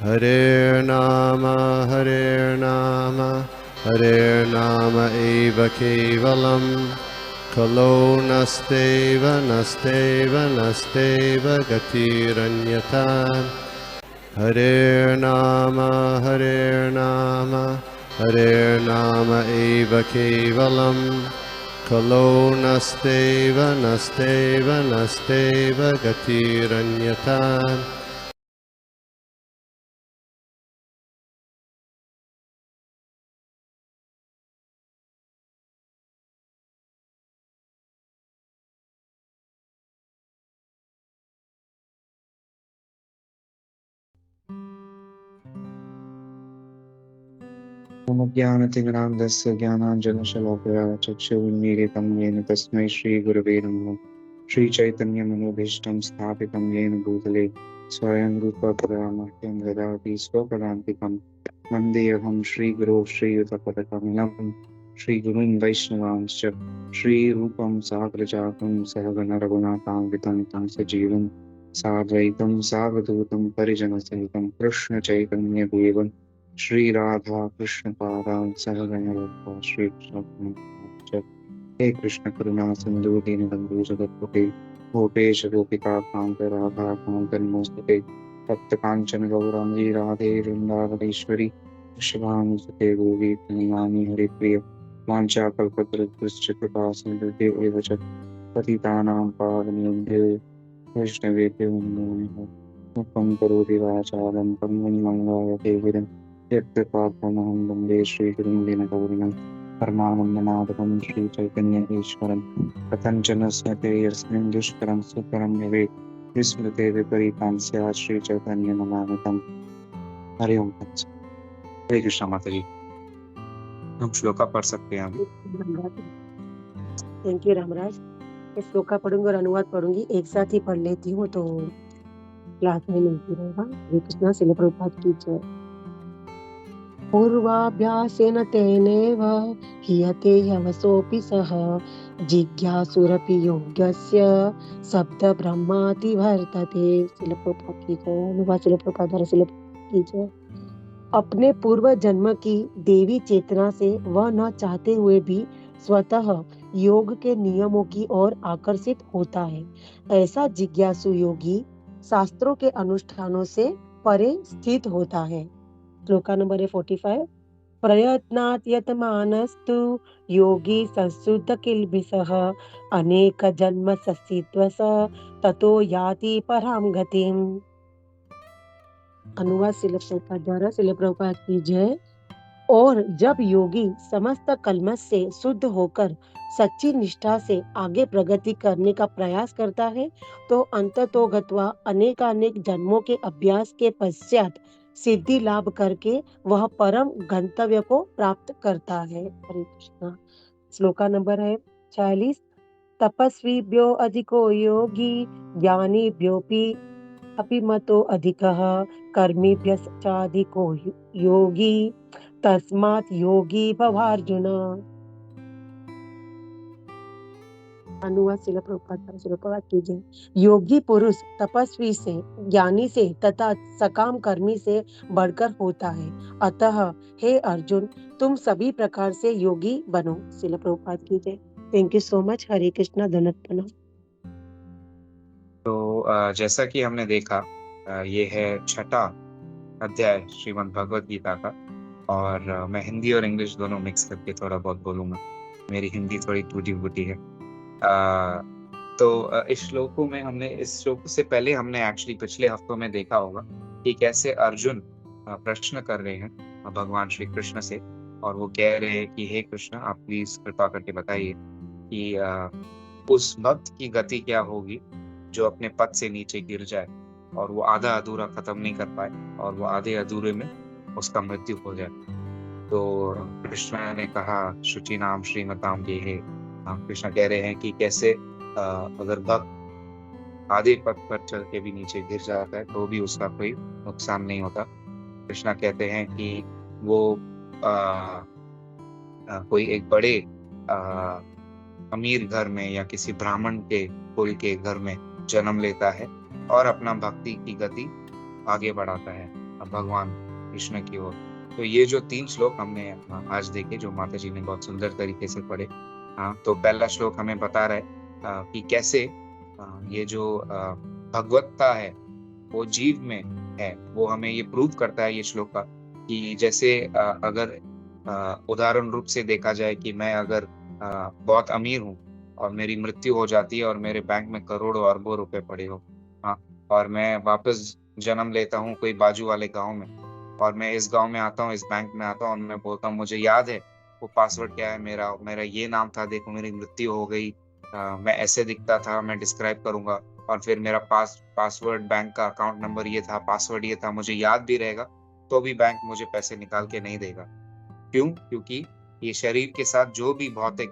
Hare Nama Hare Nama eva kevalam Kalo nasteva nasteva nasteva gatiranyata Hare Nama Hare Nama eva kevalam Kalo nasteva nasteva nasteva gatiranyata ज्ञानतिमिरान्धस्य ज्ञानाञ्जनशलाकया चक्षुरुन्मीलितं येन तस्मै श्रीगुरवे नमः। श्रीचैतन्यमनोभीष्टं स्थापितं येन भूतले स्वयं रूपा कदा मह्यं ददाति स्वपदान्तिकं। वन्देऽहं श्रीगुरो श्रीयुतपदकमलं श्रीगुरुं वैष्णवांश्च श्रीरूपं साग्रजातं सहगण रघुनाथान्वितं तं सजीवं साद्वैतं सावधूतं परिजनसहितं कृष्णचैतन्यदेवं श्री राधा कृष्ण पादान सहगण श्री कृष्ण। हे कृष्ण करुणा सिंधु दीनबंधु जगत्पते गोपेश गोपिका कांत राधा कांत नमोस्तुते तप्त कांचन गौरांगी राधे वृंदावनेश्वरी वृषभानुसुते गौरी प्रणमामि हरिप्रिय वाञ्छाकल्पतरुभ्यश्च कृपा सिन्धुभ्यो एव च पतितानां पावनेभ्यो वैष्णवेभ्यो नमो नमः। मुखं करोति वाचालं कर्मणि मंगायते गिरिं यत्कृपात्महं वन्दे श्रीगुरुं दीनगौरिणं परमानन्दमाधवं श्रीचैतन्य ईश्वरं कथञ्चन स्मृते यस्मिन् दुष्करं सुकरं भवेत् विस्मृते विपरीतां स्यात् श्रीचैतन्य नमामि तं। हरि ओम तत्सत्। हरे कृष्णा माता जी, हम श्लोका पढ़ सकते हैं अभी। Thank you Ramraj. मैं श्लोका पढ़ूंगी और अनुवाद पढ़ूंगी, एक साथ ही पढ़ लेती हूँ तो क्लास में मिलती रहेगा। हरे कृष्णा। श्रील प्रभुपाद की जय। पूर्वाभ्यासेन तेनेव हीयते यवसोऽपि सः जिज्ञासुरपि योग्यस्य शब्द ब्रह्माति वर्तते। श्रील प्रभुपाद की जय। अनुवाद श्रील प्रभुपाद द्वारा श्रील प्रभुपाद की जय। अपने पूर्व जन्म की देवी चेतना से वह न चाहते हुए भी स्वतः योग के नियमों की ओर आकर्षित होता है। ऐसा जिज्ञासु योगी शास्त्रों के अनुष्ठानों से परे स्थित होता है। श्लोका नंबर 45। प्रयत्नात् यतमानस्तु योगी संशुद्ध किल्बिषः अनेक जन्म सस्यत्वस ततो याति परां गतिम्। अनुवाद श्रील प्रभुपाद द्वारा श्रील प्रभुपाद की जय। और जब योगी समस्त कल्मश से शुद्ध होकर सच्ची निष्ठा से आगे प्रगति करने का प्रयास करता है तो अंततोगत्वा अनेकानेक जन्मों के अभ्यास के पश्चात सिद्धि लाभ करके वह परम गंतव्य को प्राप्त करता है। हरे कृष्णा। श्लोका नंबर है 46। तपस्वीभ्यो अधिको योगी ज्ञानीभ्योऽपि अपि मतो अधिकः कर्मीभ्यश्चाधिको योगी तस्मात् योगी भवार्जुन। अनुवाद श्रील प्रभुपाद की जय। योगी पुरुष तपस्वी से, ज्ञानी से तथा सकाम कर्मी से बढ़कर होता है। अतः हे अर्जुन, तुम सभी प्रकार से योगी बनो। श्रील प्रभुपाद की जय। Thank you so much. Hare Krishna. धन्यवाद। तो जैसा कि हमने देखा, ये है छठा अध्याय श्रीमद् भगवद गीता का। और मैं हिंदी और इंग्लिश दोनों मिक्स करके थोड़ा बहुत बोलूंगा, मेरी हिंदी थोड़ी टूटी फूटी है। तो इस श्लोकों में हमने, इस श्लोक से पहले हमने एक्चुअली पिछले हफ्तों में देखा होगा कि कैसे अर्जुन प्रश्न कर रहे हैं भगवान श्री कृष्ण से, और वो कह रहे हैं कि हे कृष्ण, आप प्लीज कृपा करके बताइए कि उस भक्त की गति क्या होगी जो अपने पद से नीचे गिर जाए और वो आधा अधूरा खत्म नहीं कर पाए और वो आधे अधूरे में उसका मृत्यु हो जाए। तो कृष्ण ने कहा शुचि नाम श्रीमताम ये है। कृष्ण कह रहे हैं कि कैसे अगर भक्त आधे पद पर चल के भी नीचे गिर जाता है तो भी उसका कोई नुकसान नहीं होता। कृष्ण कहते हैं कि वो कोई एक बड़े अमीर घर में या किसी ब्राह्मण के कुल के घर में जन्म लेता है और अपना भक्ति की गति आगे बढ़ाता है। भगवान कृष्ण की ओर। तो ये जो 3 श्लोक हमने आज देखे, जो माता जी ने बहुत सुंदर तरीके से पढ़े। तो पहला श्लोक हमें बता रहा है कि कैसे ये जो भगवत्ता है वो जीव में है। वो हमें ये प्रूव करता है ये श्लोक का, कि जैसे अगर उदाहरण रूप से देखा जाए कि मैं अगर बहुत अमीर हूँ और मेरी मृत्यु हो जाती है और मेरे बैंक में करोड़ों अरबों रुपए पड़े हो, और मैं वापस जन्म लेता हूँ कोई बाजू वाले गाँव में, और मैं इस गाँव में आता हूँ, इस बैंक में आता हूँ, और मैं बोलता हूँ मुझे याद है वो पासवर्ड क्या है, मेरा मेरा ये नाम था, देखो मेरी मृत्यु हो गई, मैं ऐसे दिखता था, मैं डिस्क्राइब करूँगा, और फिर मेरा पासवर्ड, बैंक का अकाउंट नंबर ये था, पासवर्ड ये था, मुझे याद भी रहेगा, तो भी बैंक मुझे पैसे निकाल के नहीं देगा। क्यों? क्योंकि ये शरीर के साथ जो भी भौतिक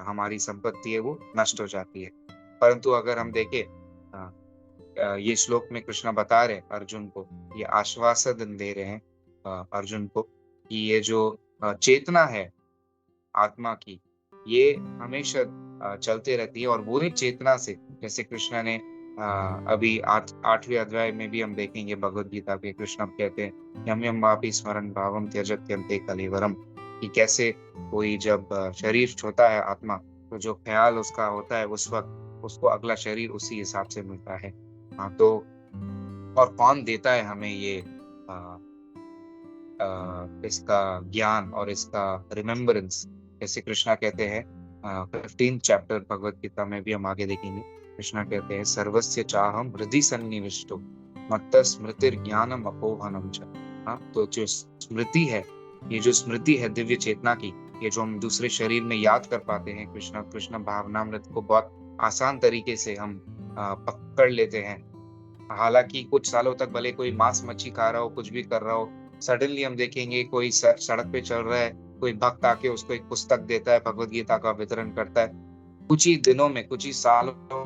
हमारी संपत्ति है वो नष्ट हो जाती है। परंतु अगर हम देखें, ये श्लोक में कृष्ण बता रहे अर्जुन को, ये आश्वासन दे रहे हैं अर्जुन को, कि ये जो चेतना है आत्मा की, ये हमेशा चलते रहती है, और वही चेतना से, जैसे कृष्ण ने अभी 8वें अध्याय में भी हम देखेंगे भगवद गीता के, कृष्ण कहते हैं यम यम वापि स्मरण भावम त्यजत्यन्ते कलेवरम, कि कैसे कोई जब शरीर छोड़ता है आत्मा, तो जो ख्याल उसका होता है उस वक्त उसको अगला शरीर उसी हिसाब से मिलता है। तो और कौन देता है हमें ये इसका ज्ञान और इसका रिमेम्बरेंस, जैसे कृष्णा कहते हैं 15 चैप्टर भगवद गीता में भी हम आगे देखेंगे, कृष्णा कहते हैं सर्वस्य चाहम हृदि सन्निविष्टो मत्त स्मृतिर ज्ञानम अपोहनम च। तो जो स्मृति है, ये जो स्मृति है दिव्य चेतना की, ये जो हम दूसरे शरीर में याद कर पाते हैं, कृष्ण भावनामृत को बहुत आसान तरीके से हम पकड़ लेते हैं। हालांकि कुछ सालों तक भले कोई मांस मच्छी खा रहा हो, कुछ भी कर रहा हो, सडनली हम देखेंगे कोई सड़क पे चल रहा है, कोई भक्त आके उसको एक पुस्तक देता है, भगवद गीता का वितरण करता है, कुछ ही दिनों में, कुछ ही सालों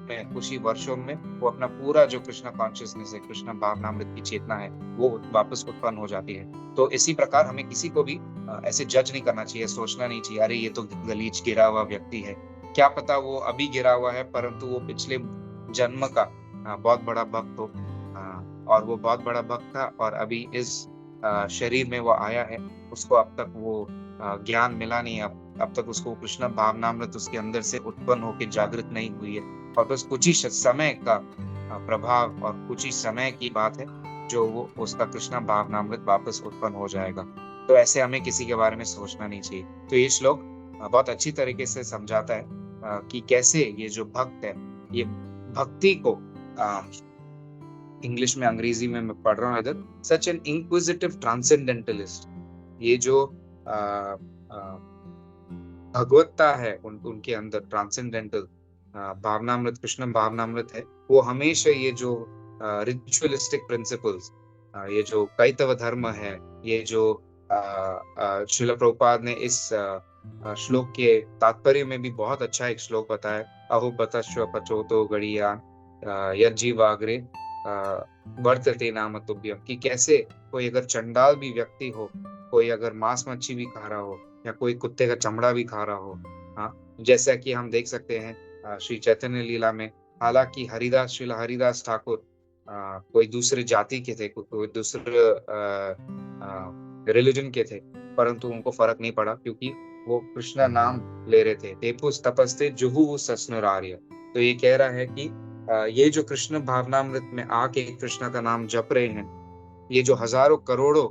में, कुछ ही वर्षों में वो अपना पूरा जो कृष्ण कॉन्शियसनेस है, कृष्ण भावनामृत की चेतना है, वो वापस उत्पन्न हो जाती है। तो इसी प्रकार हमें किसी को भी ऐसे जज नहीं करना चाहिए, सोचना नहीं चाहिए अरे ये तो गलीच गिरा हुआ व्यक्ति है, क्या पता वो अभी गिरा हुआ है परंतु वो पिछले जन्म का बहुत बड़ा भक्त हो, और वो बहुत बड़ा भक्त था और अभी इस शरीर में वो आया है, उसको अब तक वो ज्ञान मिला नहीं, अब तक उसको कृष्ण भावनामृत उसके अंदर से उत्पन्न होकर जागृत नहीं हुई है, और बस कुछ ही समय का प्रभाव और कुछ ही समय की बात है जो वो उसका कृष्ण भावनामृत वापस उत्पन्न हो जाएगा। तो ऐसे हमें किसी के बारे में सोचना नहीं चाहिए। तो ये श्लोक बहुत अच्छी तरीके से समझाता है कि कैसे ये जो भक्त है, ये भक्ति को इंग्लिश में, अंग्रेजी में मैं पढ़ रहा हूँ इधर, सच एन इंक्विजिटिव ट्रांसेंडेंटलिस्ट, ये जो भगवत्ता है उनके अंदर, ट्रांसेंडेंटल भावनामृत, कृष्ण भावनामृत है, वो हमेशा ये जो रिचुअलिस्टिक प्रिंसिपल्स, ये जो कैतव धर्म है, ये जो श्रील प्रभुपाद ने इस श्लोक के तात्पर्य में भी बहुत अच्छा एक श्लोक बताया, अहो बतश्व पचोतो गड़िया यज्जीवाग्रे वर्तते नाम तुभ्यम, कि कैसे कोई अगर चंडाल भी व्यक्ति हो, कोई अगर मांस मच्छी भी खा रहा हो या कोई कुत्ते का चमड़ा भी खा रहा हो, जैसा कि हम देख सकते हैं श्री चैतन्य लीला में, हालांकि श्रील हरिदास ठाकुर कोई दूसरे जाति के थे, कोई दूसरे रिलीजन के थे, परंतु उनको फर्क नहीं पड़ा क्योंकि वो कृष्ण नाम ले रहे थे। तेपुस तपस्ते जुहु सस्नुरार्य, तो ये कह रहा है कि ये जो कृष्ण भावनामृत में आके कृष्ण का नाम जप रहे हैं, ये जो हजारों करोड़ों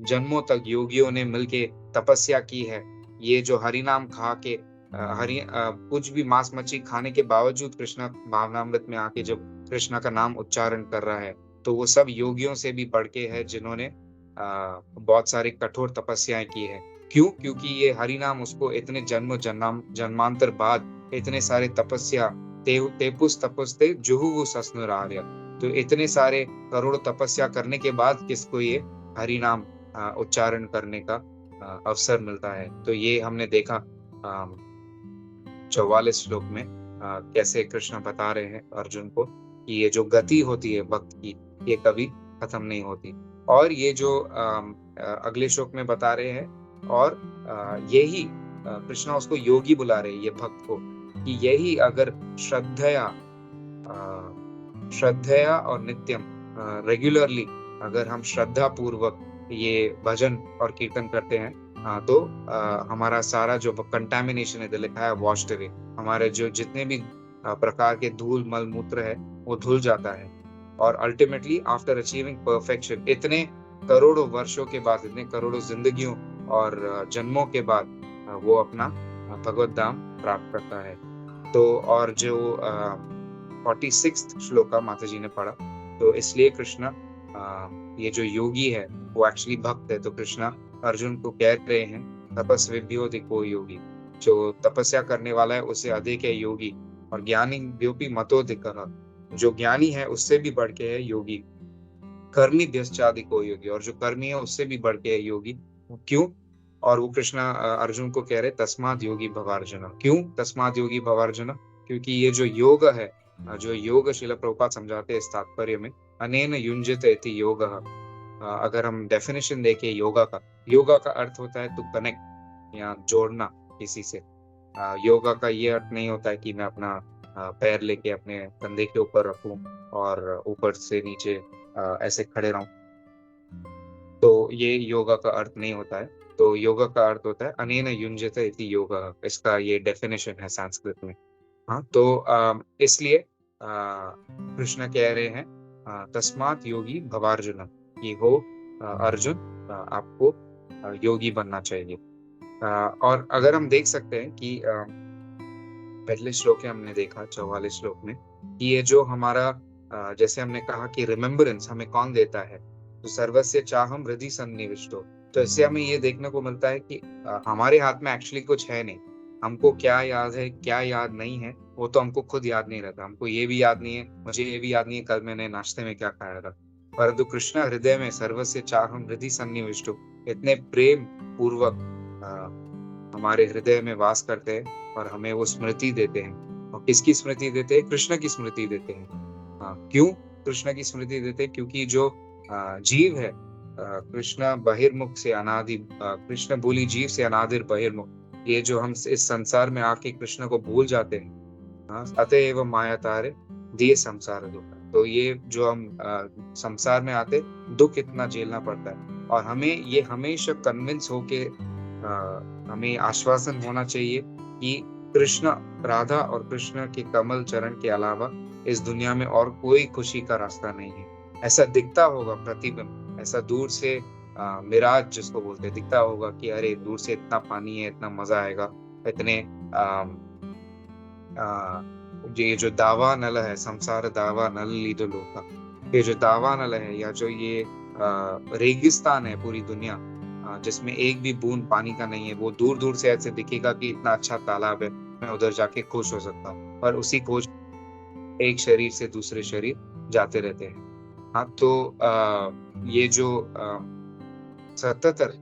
जन्मों तक योगियों ने मिलके तपस्या की है, ये जो हरि नाम खा के कुछ भी मांस मच्छी खाने के बावजूद कृष्ण भावनामृत में आके जब कृष्ण का नाम उच्चारण कर रहा है, तो वो सब योगियों से भी बढ़ के है जिन्होंने बहुत सारी कठोर तपस्याएं की है। क्यों? क्योंकि ये हरि नाम उसको इतने जन्मांतर बाद इतने सारे तपस्या, तेपुस तपस्ते जुहु सस्नुरार्य, तो इतने सारे करोड़ तपस्या करने के बाद किसको ये हरि नाम उच्चारण करने का अवसर मिलता है। तो ये हमने देखा 44 श्लोक में कैसे कृष्ण बता रहे हैं अर्जुन को कि ये जो गति होती है भक्त की, ये कभी खत्म नहीं होती। और ये जो अगले श्लोक में बता रहे हैं, और यही कृष्ण उसको योगी बुला रहे हैं ये भक्त को, कि यही अगर श्रद्धया और नित्यम रेगुलरली अगर हम श्रद्धा पूर्वक ये भजन और कीर्तन करते हैं, तो हमारा सारा जो कंटामिनेशन है, लिखा है वॉश्ड अवे, हमारे जो जितने भी प्रकार के धूल मल मूत्र है वो धुल जाता है। और अल्टीमेटली आफ्टर अचीविंग परफेक्शन, इतने करोड़ों वर्षों के बाद, इतने करोड़ों जिंदगियों और जन्मों के बाद वो अपना भगवत धाम प्राप्त करता है। तो और जो 46th श्लोका माता जी ने पढ़ा, तो इसलिए कृष्णा ये जो योगी है वो एक्चुअली भक्त है। तो कृष्णा अर्जुन को कह रहे हैं, तपस्विभ्योऽधिको योगी, जो तपस्या करने वाला है उससे अधिक है योगी। और ज्ञानी व्योपि मतोऽधिकः, जो ज्ञानी है उससे भी बढ़ के है योगी। कर्मिभ्यश्चाधिको योगी, और जो कर्मी है उससे भी बढ़ के है योगी। क्यों? और वो कृष्णा अर्जुन को कह रहे तस्माद् योगी भवार्जुन। क्यों तस्माद् योगी भवार्जुन? क्योंकि ये जो योग है, जो योग श्रील प्रभुपाद समझाते हैं इस तात्पर्य में, अनेन युञ्जते इति योगः। अगर हम डेफिनेशन देखें योगा का अर्थ होता है टू कनेक्ट या जोड़ना किसी से। योगा का ये अर्थ नहीं होता है कि मैं अपना पैर लेके अपने कंधे के ऊपर रखूं और ऊपर से नीचे ऐसे खड़े रहूं, तो ये योगा का अर्थ नहीं होता है। तो योगा का अर्थ होता है अनेन युञ्जते इति योगः, इसका ये डेफिनेशन है संस्कृत में। हाँ, तो इसलिए कृष्ण कह रहे हैं तस्मात् योगी भवार्जुन, ये हो अर्जुन, आपको योगी बनना चाहिए। और अगर हम देख सकते हैं कि पहले श्लोक में हमने देखा 44 श्लोक में कि ये जो हमारा जैसे हमने कहा कि रिमेम्बरेंस हमें कौन देता है, तो सर्वस्य चाहम हृदि सन्निविष्टो। तो इससे हमें ये देखने को मिलता है कि हमारे हाथ में एक्चुअली कुछ है नहीं। हमको क्या याद है क्या याद नहीं है वो तो हमको खुद याद नहीं रहता। हमको ये भी याद नहीं है, मुझे ये भी याद नहीं है कल मैंने नाश्ते में क्या खाया था। परंतु कृष्ण हृदय में सर्वस्य चाहम हृदि सन्निविष्टो, इतने प्रेम पूर्वक हमारे हृदय में वास करते हैं और हमें वो स्मृति देते हैं। और किसकी स्मृति देते हैं? कृष्ण की स्मृति देते हैं। क्यों कृष्ण की स्मृति देते हैं? क्योंकि जो जीव है, कृष्ण बहिर्मुख से अनादि, कृष्ण भूली जीव से अनादिर बहिर्मुख। ये जो हम इस संसार में आके कृष्ण को भूल जाते हैं, अतएव माया तारे दिए संसार दुख। तो ये जो हम संसार में आते दुख इतना झेलना पड़ता है, और हमें ये हमेशा कन्विंस होके हमें आश्वासन होना चाहिए कि कृष्ण, राधा और कृष्ण के कमल चरण के अलावा इस दुनिया में और कोई खुशी का रास्ता नहीं है। ऐसा दिखता होगा प्रतिबिंब, ऐसा दूर से मिराज जिसको बोलते हैं, दिखता होगा कि अरे दूर से इतना पानी है, इतना मजा आएगा, इतने ये जो दावा नल है, संसार दावा नल लीदो लोका, ये जो दावा नल है या जो ये रेगिस्तान है पूरी दुनिया, जिसमें एक भी बूंद पानी का नहीं है, वो दूर दूर से ऐसे दिखेगा कि इतना अच्छा तालाब है, मैं उधर जाके खुश हो सकता हूँ। पर उसी खोज एक शरीर से दूसरे शरीर जाते रहते हैं। हाँ, तो ये जो 77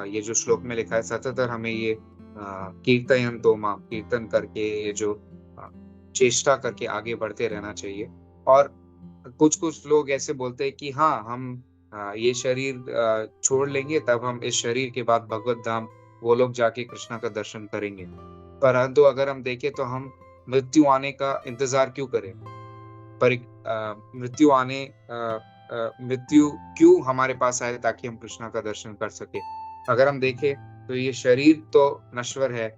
ये जो श्लोक में लिखा है 77 हमें ये कीर्तयन्तो मां, कीर्तन करके ये जो चेष्टा करके आगे बढ़ते रहना चाहिए। और कुछ लोग ऐसे बोलते हैं कि हाँ हम ये शरीर छोड़ लेंगे तब हम इस शरीर के बाद भगवत धाम वो लोग जाके कृष्णा का दर्शन करेंगे। परंतु अगर हम देखें तो हम मृत्यु आने का इंतजार क्यों करें? पर मृत्यु क्यों हमारे पास आए? ताकि हम कृष्णा का दर्शन कर सके। अगर हम देखें तो ये शरीर तो नश्वर है,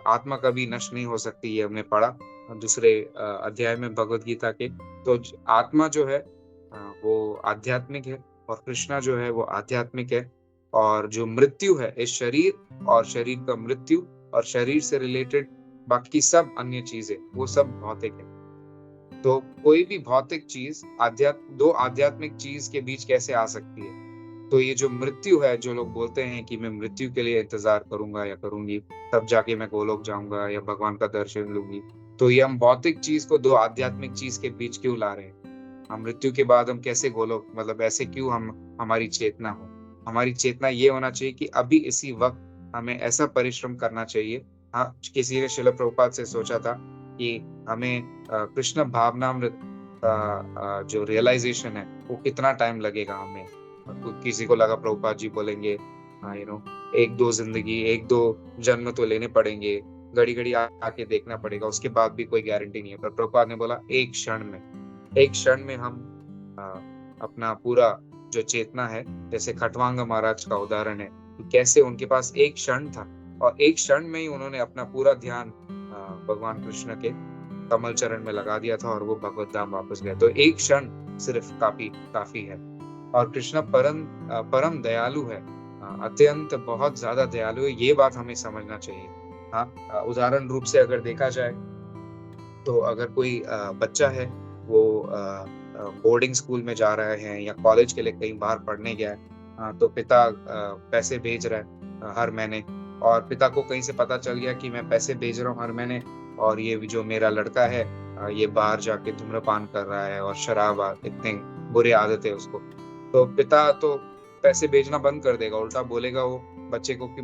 आत्मा कभी नष्ट नहीं हो सकती, ये हमने पढ़ा दूसरे अध्याय में भगवत गीता के। तो आत्मा जो है वो आध्यात्मिक है और कृष्णा जो है वो आध्यात्मिक है। और जो मृत्यु है इस शरीर और शरीर का मृत्यु और शरीर से रिलेटेड बाकी सब अन्य चीजें वो सब भौतिक है। तो कोई भी भौतिक चीज दो आध्यात्मिक चीज के बीच कैसे आ सकती है? तो ये जो मृत्यु है, जो लोग बोलते हैं कि मैं मृत्यु के लिए इंतजार करूंगा या करूंगी तब जाके मैं गोलोक जाऊंगा या भगवान का दर्शन लूंगी, तो ये हम भौतिक चीज को दो आध्यात्मिक चीज के बीच क्यों ला रहे हैं? हम मृत्यु के बाद हम कैसे गोलोक, मतलब ऐसे क्यों हमारी चेतना हो? हमारी चेतना ये होना चाहिए कि अभी इसी वक्त हमें ऐसा परिश्रम करना चाहिए। हाँ, किसी ने श्रील प्रभुपाद से सोचा था कि हमें कृष्ण भावनामृत जो रियलाइजेशन है वो कितना टाइम लगेगा हमें। किसी को लगा प्रभुपाद जी बोलेंगे एक दो जिंदगी, एक दो जन्म तो लेने पड़ेंगे, घड़ी घड़ी आके देखना पड़ेगा, उसके बाद भी कोई गारंटी नहीं है। पर प्रभुपाद ने बोला एक क्षण में हम अपना पूरा जो चेतना है, जैसे खटवांग महाराज का उदाहरण है कि कैसे उनके पास एक क्षण था और एक क्षण में ही उन्होंने अपना पूरा ध्यान भगवान कृष्ण के कमल चरण में लगा दिया था और वो भगवत धाम वापस गए। तो एक क्षण सिर्फ काफी है। और कृष्ण परम दयालु है, अत्यंत बहुत ज्यादा दयालु है, ये बात हमें समझना चाहिए। हाँ, उदाहरण रूप से अगर देखा जाए तो अगर कोई बच्चा है, वो बोर्डिंग स्कूल में जा रहा है या कॉलेज के लिए कहीं बाहर पढ़ने गया है, तो पिता पैसे भेज रहा है हर महीने, और पिता को कहीं से पता चल गया कि मैं पैसे भेज रहा हूँ हर महीने और ये जो मेरा लड़का है ये बाहर जाके धूम्रपान कर रहा है और शराब इतने बुरी आदत है उसको, तो पिता तो पैसे भेजना बंद कर देगा। उल्टा बोलेगा वो बच्चे को कि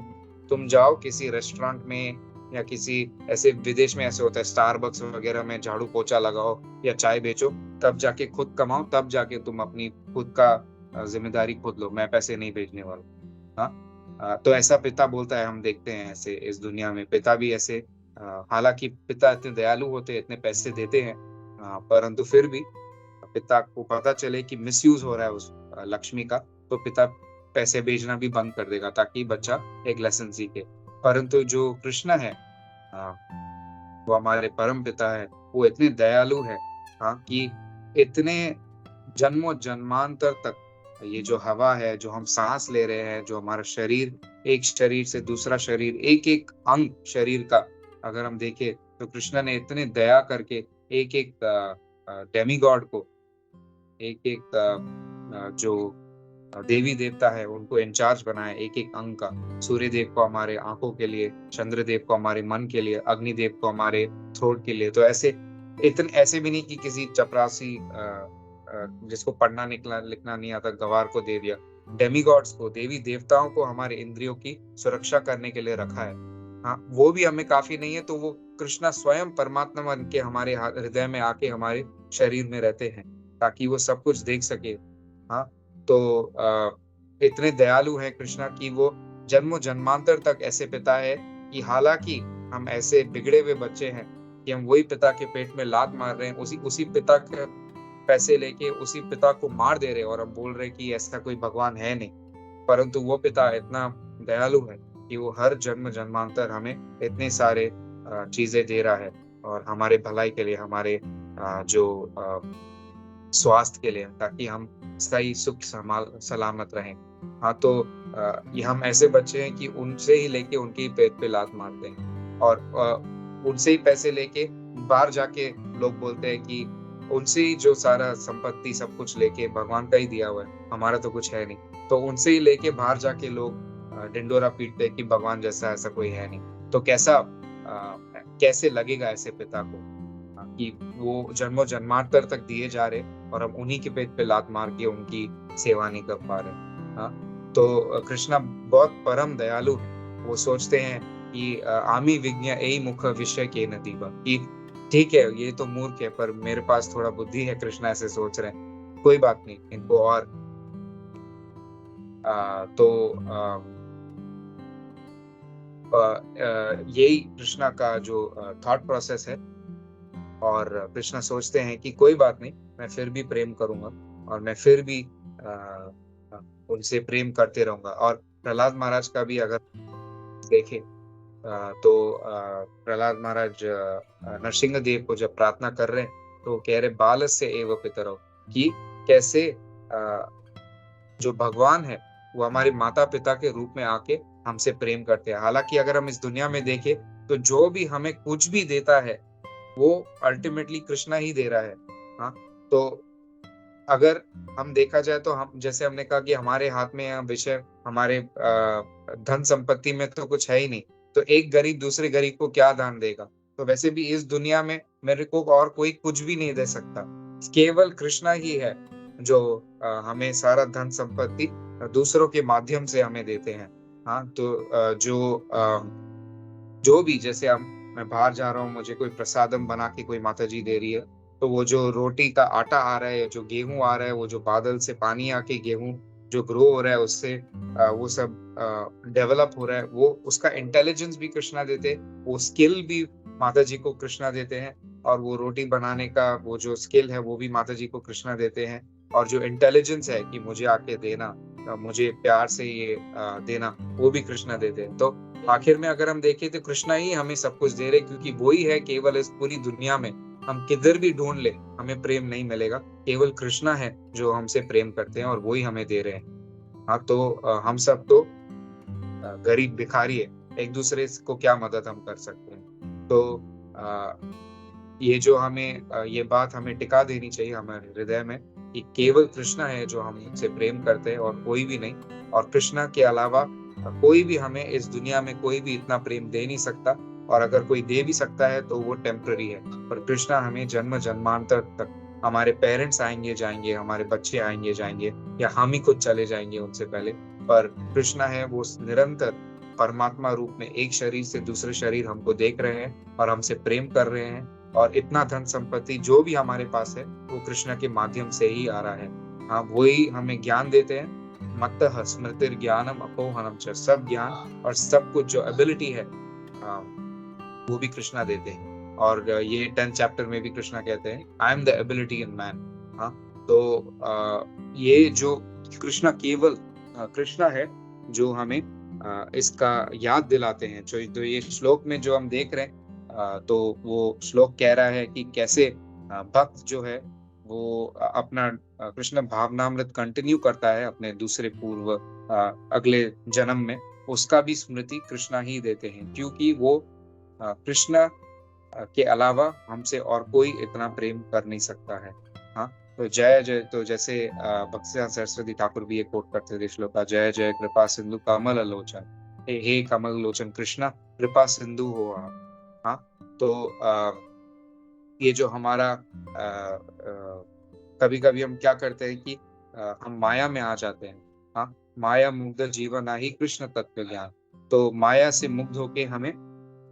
तुम जाओ किसी रेस्टोरेंट में या किसी ऐसे, विदेश में ऐसे होता है स्टारबक्स वगैरह में झाड़ू पोछा लगाओ या चाय बेचो, तब जाके खुद कमाओ, तब जाके तुम अपनी खुद का जिम्मेदारी खुद लो, मैं पैसे नहीं भेजने वाला। हाँ, तो ऐसा पिता बोलता है, हम देखते हैं ऐसे इस दुनिया में पिता भी ऐसे, हालांकि पिता इतने दयालु होते हैं, इतने पैसे देते हैं, परंतु फिर भी पिता को पता चले कि मिसयूज हो रहा है उस लक्ष्मी का, तो पिता पैसे भेजना भी बंद कर देगा ताकि बच्चा एक लेसन सीखे। परंतु जो कृष्ण है, वो हमारे परम पिता है, वो इतने दयालु है, कि इतने जन्मों जन्मांतर तक ये जो हवा है, जो हम सांस ले रहे हैं, जो हमारा शरीर, एक शरीर से दूसरा शरीर, एक एक अंग शरीर का अगर हम देखें तो कृष्ण ने इतने दया करके एक एक डेमीगॉड को, एक एक जो देवी देवता है उनको इंचार्ज बनाया एक एक अंग का। सूर्य देव को हमारे आंखों के लिए, चंद्र देव को हमारे मन के लिए, अग्नि देव को हमारे थ्रोट के लिए। तो ऐसे भी नहीं कि किसी चपरासी जिसको पढ़ना लिखना नहीं आता गवार को दे दिया। डेमीगॉड्स को, देवी देवताओं को हमारे इंद्रियों की सुरक्षा करने के लिए रखा है। हाँ, वो भी हमें काफी नहीं है, तो वो कृष्णा स्वयं परमात्मा बन के हमारे हृदय में आके हमारे शरीर में रहते हैं ताकि वो सब कुछ देख सके। हाँ, तो इतने दयालु हैं कृष्णा कि वो जन्मों जन्मांतर तक ऐसे पिता है कि हालांकि हम ऐसे बिगड़े हुए बच्चे हैं कि हम वही पिता के पेट में लात मार रहे हैं, उसी पिता के पैसे लेके उसी पिता को मार दे रहे हैं और हम बोल रहे हैं कि ऐसा कोई भगवान है नहीं, परंतु वो पिता इतना दयालु है कि वो हर जन्म जन्मांतर हमें इतने सारे चीजें दे रहा है और हमारे भलाई के लिए, हमारे जो स्वास्थ्य के लिए, ताकि हम सही सुख सलामत रहें। हाँ, तो ये हम ऐसे बच्चे हैं कि उनसे ही लेके उनके ही पेट पे लात मारते हैं और उनसे ही पैसे लेके बाहर जाके लोग बोलते हैं कि उनसे ही जो सारा संपत्ति सब कुछ लेके, भगवान का ही दिया हुआ है, हमारा तो कुछ है नहीं, तो उनसे ही लेके बाहर जाके लोग ढिंडोरा पीटते हैं कि भगवान जैसा ऐसा कोई है नहीं। तो कैसे लगेगा ऐसे पिता को कि वो जन्मों जन्मांतर तक दिए जा रहे और हम उन्हीं के पेट पे लात मार के उनकी सेवा नहीं कर पा रहे। हाँ, तो कृष्णा बहुत परम दयालु है। वो सोचते हैं कि आमी विज्ञा यही मुख्य विषय के नदीबा, कि ठीक है ये तो मूर्ख है पर मेरे पास थोड़ा बुद्धि है, कृष्णा ऐसे सोच रहे हैं, कोई बात नहीं इनको। और यही कृष्णा का जो थॉट प्रोसेस है। और कृष्णा सोचते हैं कि कोई बात नहीं, मैं फिर भी प्रेम करूंगा और मैं फिर भी उनसे प्रेम करते रहूंगा। और प्रहलाद महाराज का भी अगर देखें तो प्रहलाद महाराज नरसिंह देव को जब प्रार्थना कर रहे हैं तो कह रहे बालस्य एव पितरौ, कि कैसे जो भगवान है वो हमारे माता पिता के रूप में आके हमसे प्रेम करते हैं। हालांकि अगर हम इस दुनिया में देखें तो जो भी हमें कुछ भी देता है वो अल्टीमेटली कृष्णा ही दे रहा है। हाँ, तो अगर हम देखा जाए तो हम, जैसे हमने कहा कि हमारे हाथ में विषय, हमारे धन संपत्ति में तो कुछ है ही नहीं, तो एक गरीब दूसरे गरीब को क्या दान देगा। तो वैसे भी इस दुनिया में मेरे को और कोई कुछ भी नहीं दे सकता, केवल कृष्णा ही है जो हमें सारा धन संपत्ति दूसरों के माध्यम से हमें देते हैं। हाँ, तो जो भी, जैसे मैं बाहर जा रहा हूँ, मुझे कोई प्रसादम बना के कोई माता जी दे रही है, तो वो जो रोटी का आटा आ रहा है, जो गेहूं आ रहा है, वो जो बादल से पानी आके गेहूं जो ग्रो हो रहा है उससे वो सब डेवलप हो रहा है, वो उसका इंटेलिजेंस भी कृष्णा देते हैं, वो स्किल भी माता जी को कृष्णा देते हैं, और वो रोटी बनाने का वो जो स्किल है वो भी माता जी को कृष्णा देते हैं। और जो इंटेलिजेंस है कि मुझे आके देना, मुझे प्यार से ये देना, वो भी कृष्णा देते हैं। तो आखिर में अगर हम देखें तो कृष्णा ही हमें सब कुछ दे रहे, क्योंकि वो ही है केवल इस पूरी दुनिया में, हम किधर भी ढूंढ ले हमें प्रेम नहीं मिलेगा, केवल कृष्णा है जो हमसे प्रेम करते हैं और वो ही हमें दे रहे हैं। हाँ, तो हम सब तो गरीब भिखारी है, एक दूसरे को क्या मदद हम कर सकते हैं। तो ये जो हमें ये बात हमें टिका देनी चाहिए हमारे हृदय में कि केवल कृष्णा है जो हमसे प्रेम करते हैं और कोई भी नहीं, और कृष्णा के अलावा कोई भी हमें इस दुनिया में कोई भी इतना प्रेम दे नहीं सकता, और अगर कोई दे भी सकता है तो वो टेम्पररी है। पर कृष्णा हमें जन्म जन्मांतर तक, हमारे पेरेंट्स आएंगे जाएंगे, हमारे बच्चे आएंगे जाएंगे, या हम ही खुद चले जाएंगे उनसे पहले, पर कृष्णा है वो निरंतर परमात्मा रूप में एक शरीर से दूसरे शरीर हमको देख रहे हैं और हमसे प्रेम कर रहे हैं। और इतना धन संपत्ति जो भी हमारे पास है वो कृष्णा के माध्यम से ही आ रहा है। हाँ, वही हमें ज्ञान देते हैं। मत्तः स्मृतिर ज्ञानम अपोहनम च, सब ज्ञान और सब कुछ जो एबिलिटी है वो भी कृष्णा देते हैं। और ये 10th चैप्टर में भी कृष्णा कहते हैं I am the ability in man. हाँ, तो ये जो कृष्णा केवल कृष्णा है जो हमें इसका याद दिलाते हैं। तो ये श्लोक में जो हम देख रहे हैं, तो वो श्लोक कह रहा है कि कैसे भक्त जो है वो अपना कृष्ण भावनामृत कंटिन्यू करता है अपने दूसरे पूर्व अगले जन्म में, उसका भी स्मृति कृष्णा ही देते हैं, क्योंकि वो कृष्ण के अलावा हमसे और कोई इतना प्रेम कर नहीं सकता है। हाँ, तो जय जय, तो जैसे भक्तिसिद्धांत सरस्वती ठाकुर भी ये कोट करते थे श्लोका, जय जय कृपा सिंधु कमल लोचन, हे कमल लोचन कृष्णा कृपा सिंधु हो आप। हाँ, तो ये जो हमारा कभी कभी हम क्या करते हैं कि हम माया में आ जाते हैं। हाँ, माया मुग्ध जीवन ही कृष्ण तत्व ज्ञान। तो माया से मुग्ध होके हमें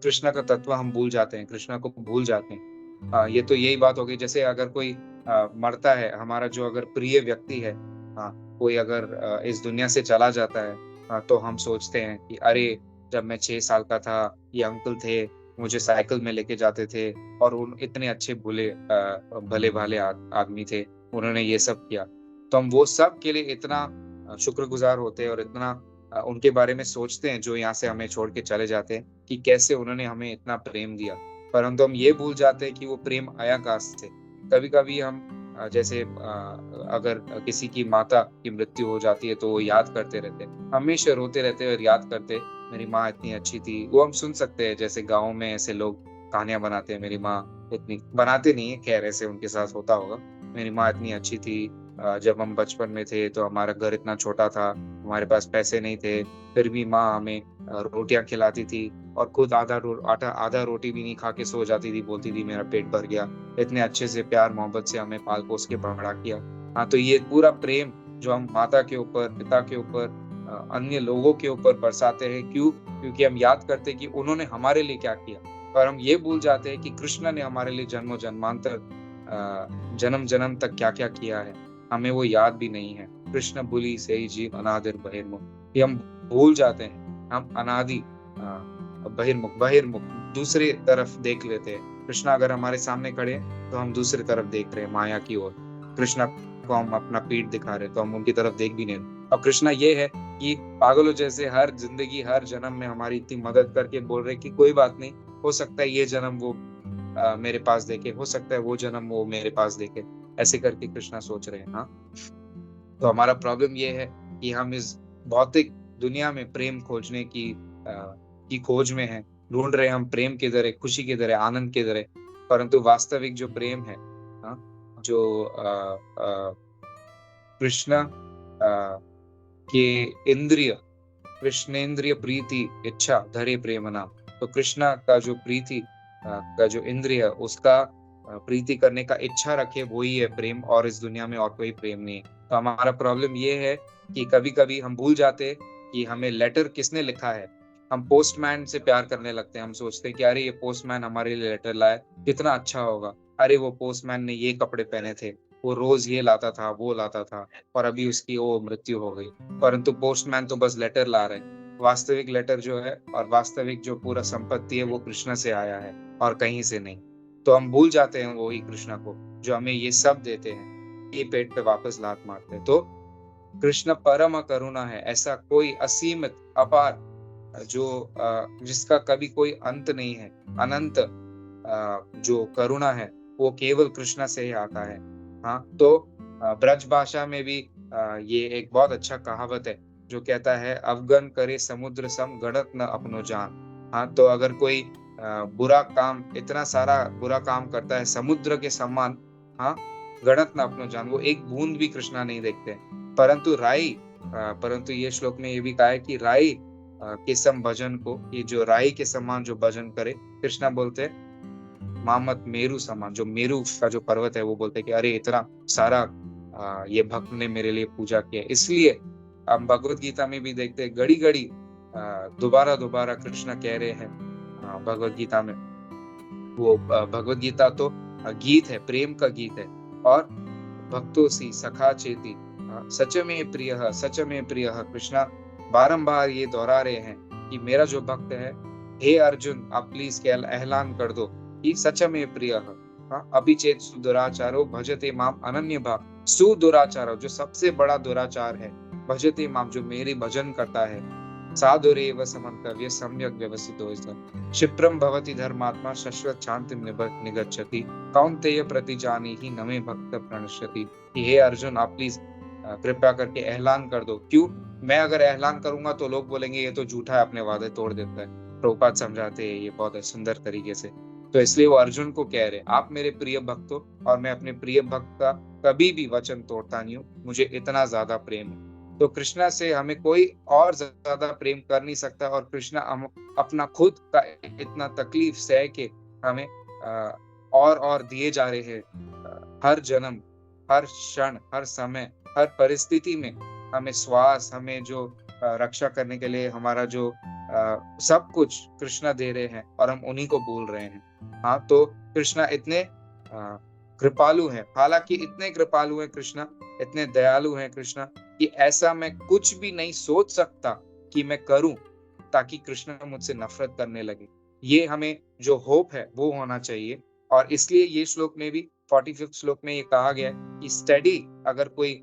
कृष्ण का तत्व हम भूल जाते हैं, कृष्ण को भूल जाते हैं। ये तो यही बात हो गई, जैसे अगर कोई मरता है, हमारा जो अगर प्रिय व्यक्ति है, कोई अगर इस दुनिया से चला जाता है, तो हम सोचते हैं कि अरे जब मैं 6 साल का था ये अंकल थे, मुझे साइकिल में लेके जाते थे और उन इतने अच्छे भले भाले आदमी थे, उन्होंने ये सब किया। तो हम वो सब के लिए इतना शुक्रगुजार होते हैं और इतना उनके बारे में सोचते हैं जो यहाँ से हमें छोड़ के चले जाते हैं कि कैसे उन्होंने हमें इतना प्रेम दिया, परंतु हम ये भूल जाते हैं कि वो प्रेम आया कहाँ से। कभी कभी हम जैसे अगर किसी की माता की मृत्यु हो जाती है तो वो याद करते रहते हैं, हमेशा रोते रहते हैं और याद करते, मेरी माँ इतनी अच्छी थी। वो हम सुन सकते हैं, जैसे गाँव में ऐसे लोग कहानियां बनाते हैं, मेरी माँ इतनी, बनाते नहीं है खैर, ऐसे उनके साथ होता होगा, मेरी माँ इतनी अच्छी थी, जब हम बचपन में थे तो हमारा घर इतना छोटा था, हमारे पास पैसे नहीं थे, फिर भी माँ हमें रोटियां खिलाती थी और खुद आधा रोटी भी नहीं खा के सो जाती थी, बोलती थी मेरा पेट भर गया। इतने अच्छे से प्यार मोहब्बत से हमें पाल पोस के बड़ा किया। हाँ, तो ये पूरा प्रेम जो हम माता के ऊपर, पिता के ऊपर, अन्य लोगों के ऊपर बरसाते हैं, क्यों? क्योंकि हम याद करते हैं कि उन्होंने हमारे लिए क्या किया, और हम ये भूल जाते हैं कि कृष्ण ने हमारे लिए जन्मों जन्मांतर जन्म जन्म तक क्या क्या किया है, हमें वो याद भी नहीं है। कृष्ण भूली से ही जीव अनादिर बहिर्मुख, ये हम भूल जाते हैं। हम अनादि बहिर्मुख दूसरे तरफ देख लेते हैं। कृष्ण अगर हमारे सामने खड़े तो हम दूसरी तरफ देख रहे हैं, माया की ओर। कृष्ण को हम अपना पीठ दिखा रहे तो हम उनकी तरफ देख भी नहीं रहे। और कृष्णा ये है कि पागलों जैसे हर जिंदगी हर जन्म में हमारी इतनी मदद करके बोल रहे कि कोई बात नहीं, हो सकता है ये जन्म वो मेरे पास देखे, हो सकता है वो जन्म वो मेरे पास देखे, ऐसे करके कृष्णा सोच रहे हैं। हाँ, तो हमारा प्रॉब्लम ये है कि हम इस भौतिक दुनिया में प्रेम खोजने की खोज में हैं, ढूंढ रहे हैं हम प्रेम किधर है, खुशी किधर है, आनंद किधर है, परंतु वास्तविक जो प्रेम है, जो कृष्ण के इंद्रिय, कृष्णेंद्रिय प्रीति इच्छा धरे प्रेम नाम, तो कृष्णा का जो प्रीति का जो इंद्रिय, उसका प्रीति करने का इच्छा रखे, वही है प्रेम, और इस दुनिया में और कोई प्रेम नहीं है। तो हमारा प्रॉब्लम ये है कि कभी कभी हम भूल जाते हैं कि हमें लेटर किसने लिखा है। हम पोस्टमैन से प्यार करने लगते हैं, हम सोचते हैं कि अरे ये पोस्टमैन हमारे लिए लेटर लाया, कितना अच्छा होगा, अरे वो पोस्टमैन ने ये कपड़े पहने थे, वो रोज ये लाता था वो लाता था, और अभी उसकी वो मृत्यु हो गई। परंतु पोस्टमैन तो बस लेटर ला रहे, वास्तविक लेटर जो है और वास्तविक जो पूरा संपत्ति है वो कृष्ण से आया है और कहीं से नहीं। तो हम भूल जाते हैं वही कृष्ण को जो हमें ये सब देते हैं, ही पेट पे वापस लात मारते हैं। तो कृष्ण परम करुणा है, ऐसा कोई असीमित अपार जो जिसका कभी कोई अंत नहीं है, अनंत जो करुणा है वो केवल कृष्ण से ही आता है। हाँ, तो ब्रज भाषा में भी ये एक बहुत अच्छा कहावत है जो कहता है, अवगन करे समुद्र सम गणत न अपनो जान। हाँ, तो अगर कोई बुरा काम, इतना सारा बुरा काम करता है समुद्र के समान, हाँ, गणत न अपनो जान, वो एक बूंद भी कृष्णा नहीं देखते। परंतु ये श्लोक में ये भी कहा है कि राई के सम भजन को, ये जो राई के समान जो भजन करे, कृष्णा बोलते हैं मामत मेरु समान, जो मेरु का जो पर्वत है वो बोलते हैं कि अरे इतना सारा ये भक्त ने मेरे लिए पूजा किया। इसलिए हम भगवत गीता में भी देखते हैं, घड़ी घड़ी दोबारा दोबारा कृष्ण कह रहे हैं भगवत गीता में। वो भगवत गीता तो गीत है, प्रेम का गीत है। और भक्तों सी सखा चेती सच में प्रिय, सच में प्रिय, कृष्णा बारंबार ये दोहरा रहे हैं कि मेरा जो भक्त है, हे अर्जुन आप प्लीज ऐलान कर दो कि सच में प्रिय, अभिचेत सुदुराचारो भजते माम अनन्य भाव। सुदुराचारो जो सबसे बड़ा दुराचार है, भजते माम जो मेरे भजन करता है, साधुरेव समन्तव्य सम्यक व्यवस्थितो क्षिप्रम भवति धर्मात्मा शश्वत शांति निगच्छति कौन्तेय प्रतिजानीहि नमे भक्त प्रणश्यति। हे अर्जुन आप प्लीज कृपया करके ऐलान कर दो। क्यों? मैं अगर ऐलान करूंगा तो लोग बोलेंगे ये तो झूठा है, अपने वादे तोड़ देता है। प्रभुपाद समझाते हैं ये बहुत सुंदर तरीके से। तो इसलिए वो अर्जुन को कह रहे, आप मेरे प्रिय भक्त हो और मैं अपने प्रिय भक्त का कभी भी वचन तोड़ता नहीं हूँ, मुझे इतना ज्यादा प्रेम है। तो कृष्णा से हमें कोई और ज्यादा प्रेम कर नहीं सकता। और कृष्णा अपना खुद का इतना तकलीफ सह के हमें और दिए जा रहे हैं। हर जन्म, हर क्षण, हर समय, हर परिस्थिति में हमें श्वास, हमें जो रक्षा करने के लिए हमारा जो सब कुछ कृष्णा दे रहे हैं और हम उन्हीं को भूल रहे हैं। हाँ, तो कृष्णा इतने कृपालु हैं, हालांकि इतने कृपालु हैं कृष्णा, इतने दयालु हैं कृष्णा कि ऐसा मैं कुछ भी नहीं सोच सकता कि मैं करूं ताकि कृष्ण मुझसे नफरत करने लगे। ये हमें जो होप है वो होना चाहिए। और इसलिए ये श्लोक में भी 45 श्लोक में ये कहा गया है कि स्टडी, अगर कोई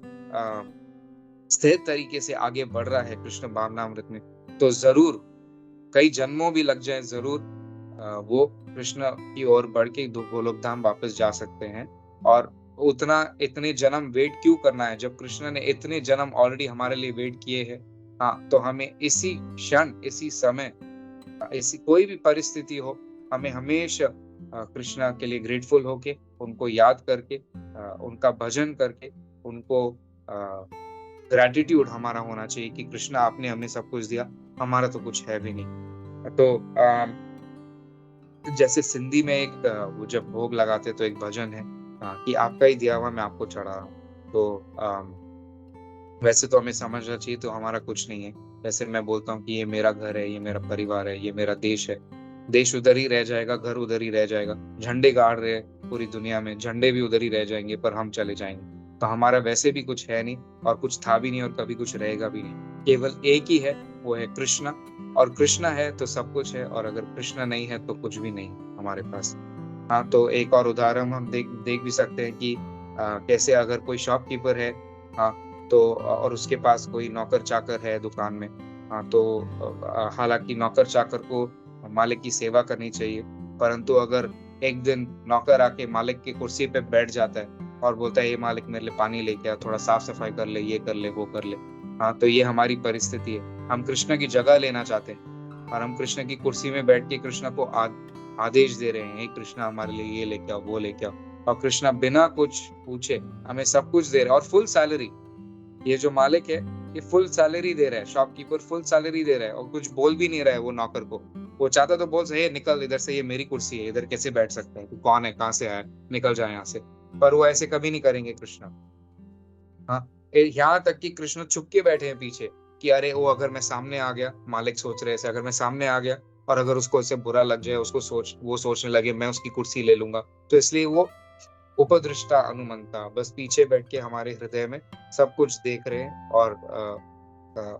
स्थिर तरीके से आगे बढ़ रहा है कृष्ण भावनामृत में, तो जरूर कई जन्मों भी लग जाए, जरूर वो कृष्ण की ओर बढ़ के गोलोक धाम वापस जा सकते हैं। और इतने जन्म वेट क्यों करना है जब कृष्ण ने इतने जन्म ऑलरेडी हमारे लिए वेट किए हैं। हाँ, तो हमें इसी क्षण, इसी समय, ऐसी कोई भी परिस्थिति हो, हमें हमेशा कृष्णा के लिए ग्रेटफुल होके, उनको याद करके, उनका भजन करके, उनको ग्रैटिट्यूड हमारा होना चाहिए कि कृष्णा आपने हमें सब कुछ दिया, हमारा तो कुछ है भी नहीं। तो जैसे सिंधी में एक वो जब भोग लगाते तो एक भजन है कि आपका ही दिया हुआ मैं आपको चढ़ा रहा हूँ। तो वैसे तो हमें समझना चाहिए तो हमारा कुछ नहीं है। वैसे मैं बोलता हूँ कि ये मेरा घर है, ये मेरा परिवार है, ये मेरा देश है। देश उधर ही रह जाएगा, घर उधर ही रह जाएगा। झंडे गाड़ रहे हैं पूरी दुनिया में, झंडे भी उधर ही रह जाएंगे, पर हम चले जाएंगे। तो हमारा वैसे भी कुछ है नहीं और कुछ था भी नहीं और कभी कुछ रहेगा भी नहीं। केवल एक ही है, वो है कृष्णा। और कृष्णा है तो सब कुछ है, और अगर कृष्णा नहीं है तो कुछ भी नहीं हमारे पास। हाँ, तो एक और उदाहरण हम देख भी सकते हैं कि कैसे अगर कोई शॉपकीपर है, हाँ, तो और उसके पास कोई नौकर चाकर है दुकान में, हाँ, तो हालांकि नौकर चाकर को मालिक की सेवा करनी चाहिए, परंतु अगर एक दिन नौकर आके मालिक की कुर्सी पे बैठ जाता है और बोलता है ये मालिक मेरे लिए पानी लेके आ, थोड़ा साफ सफाई कर ले, ये कर ले, वो कर ले, हाँ, तो ये हमारी परिस्थिति है। हम कृष्ण की जगह लेना चाहते हैं और हम कृष्ण की कुर्सी में बैठ के कृष्ण को आदेश दे रहे हैं, कृष्णा हमारे लिए ये लेके आओ, वो लेके आओ। और कृष्णा बिना कुछ पूछे हमें सब कुछ दे रहे हैं और फुल सैलरी। ये जो मालिक है ये फुल सैलरी दे रहा है, शॉपकीपर फुल सैलरी दे रहा है और कुछ बोल भी नहीं रहा है वो नौकर को। वो चाहता तो बोल सही, निकल इधर से, ये मेरी कुर्सी है, इधर कैसे बैठ सकता है, तू कौन है, कहाँ से आया, निकल जाए यहाँ से। पर वो ऐसे कभी नहीं करेंगे कृष्ण। हाँ, यहाँ तक कि कृष्ण छुप के बैठे हैं पीछे कि अरे वो अगर मैं सामने आ गया, मालिक सोच रहे ऐसे, अगर मैं सामने आ गया और अगर उसको ऐसे बुरा लग जाए, वो सोचने लगे मैं उसकी कुर्सी ले लूंगा, तो इसलिए वो उपदृष्टा अनुमंता, बस पीछे बैठ के हमारे हृदय में सब कुछ देख रहे हैं और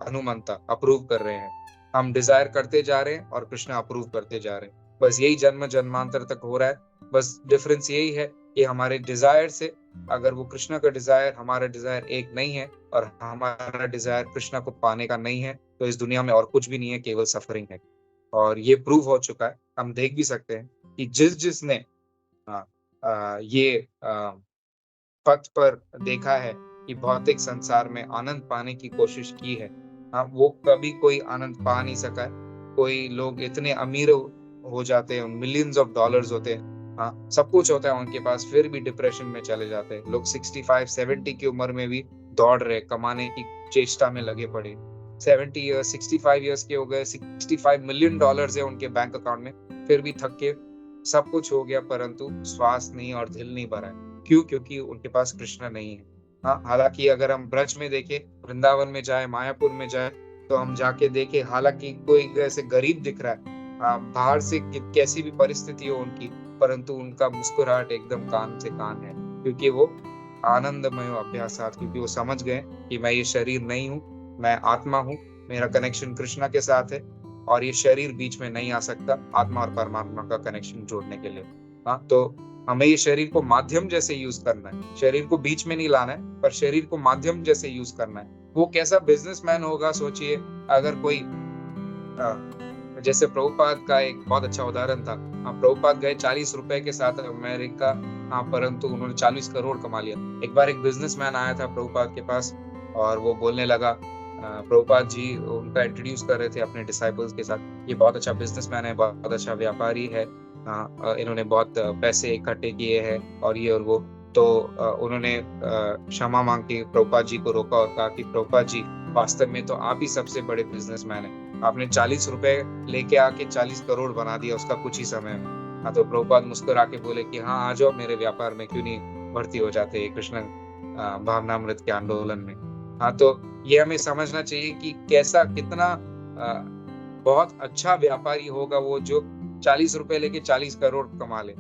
अनुमंता, अप्रूव कर रहे हैं। हम डिजायर करते जा रहे हैं और कृष्ण अप्रूव करते जा रहे हैं। बस यही जन्म जन्मांतर तक हो रहा है। बस डिफरेंस यही है कि हमारे डिजायर से, अगर वो कृष्णा का डिजायर हमारा डिजायर एक नहीं है और हमारा डिजायर कृष्णा को पाने का नहीं है, तो इस दुनिया में और कुछ भी नहीं है, केवल सफरिंग है। और ये प्रूव हो चुका है, हम देख भी सकते हैं कि जिसने ये पथ पर देखा है कि भौतिक संसार में आनंद पाने की कोशिश की है, वो कभी कोई आनंद पा नहीं सका है। कोई लोग इतने अमीर हो जाते हैं, मिलियंस ऑफ डॉलर्स होते हैं, सब कुछ होता है उनके पास, फिर भी डिप्रेशन में चले जाते हैं। लोग 65-70 की उम्र में भी दौड़ रहे, कमाने की चेष्टा में लगे पड़े। 70 ईयर्स 65 ईयर्स के हो गए, $65 मिलियन है उनके बैंक अकाउंट में, फिर भी थक के सब कुछ हो गया, परंतु श्वास नहीं और दिल नहीं भरा है। क्यों? क्योंकि उनके पास कृष्ण नहीं है। हालांकि अगर हम ब्रज में देखें, वृंदावन में जाए, मायापुर में जाए, तो हम जाके देखें, हालांकि कोई ऐसे गरीब दिख रहा है, बाहर से कैसी भी परिस्थिति हो उनकी, परंतु उनका मुस्कुराहट एकदम कान से कान है, क्योंकि वो आनंदमय अभ्यासात, क्योंकि वो समझ गए कि मैं ये शरीर नहीं हूँ, मैं आत्मा हूँ, मेरा कनेक्शन कृष्णा के साथ है और ये शरीर बीच में नहीं आ सकता आत्मा और परमात्मा का कनेक्शन जोड़ने के लिए। तो हमें ये शरीर को माध्यम जैसे यूज करना है, शरीर को बीच में नहीं लाना है, पर शरीर को माध्यम जैसे यूज करना है। वो कैसा बिजनेसमैन होगा, सोचिए, अगर कोई जैसे प्रभुपाद का एक बहुत अच्छा उदाहरण था। प्रभुपाद गए 40 रुपए के साथ अमेरिका, परंतु उन्होंने 40 करोड़ कमा लिया। एक बार एक बिजनेसमैन आया था प्रभुपाद के पास और वो बोलने लगा, प्रभुपाद जी उनका इंट्रोड्यूस कर रहे थे अपने डिसाइपल्स के साथ, ये बहुत अच्छा बिजनेसमैन है, बहुत अच्छा व्यापारी है, इन्होंने बहुत पैसे इकट्ठे किए हैं और ये और वो। तो उन्होंने क्षमा मांग के प्रभुपाद जी को रोका और कहा कि प्रभुपाद जी, वास्तव में तो आप ही सबसे बड़े बिजनेसमैन हैं, आपने 40 रुपए लेके आके 40 करोड़ बना दिया उसका कुछ ही समय में। तो प्रभुपाद मुस्कुरा के बोले कि हाँ, आ जाओ मेरे व्यापार में, क्यों नहीं भर्ती हो जाते कृष्ण भावनामृत के आंदोलन में। तो ये हमें समझना चाहिए कि कैसा, कितना बहुत अच्छा व्यापारी होगा वो जो 40 रुपए लेके 40 करोड़ कमा ले।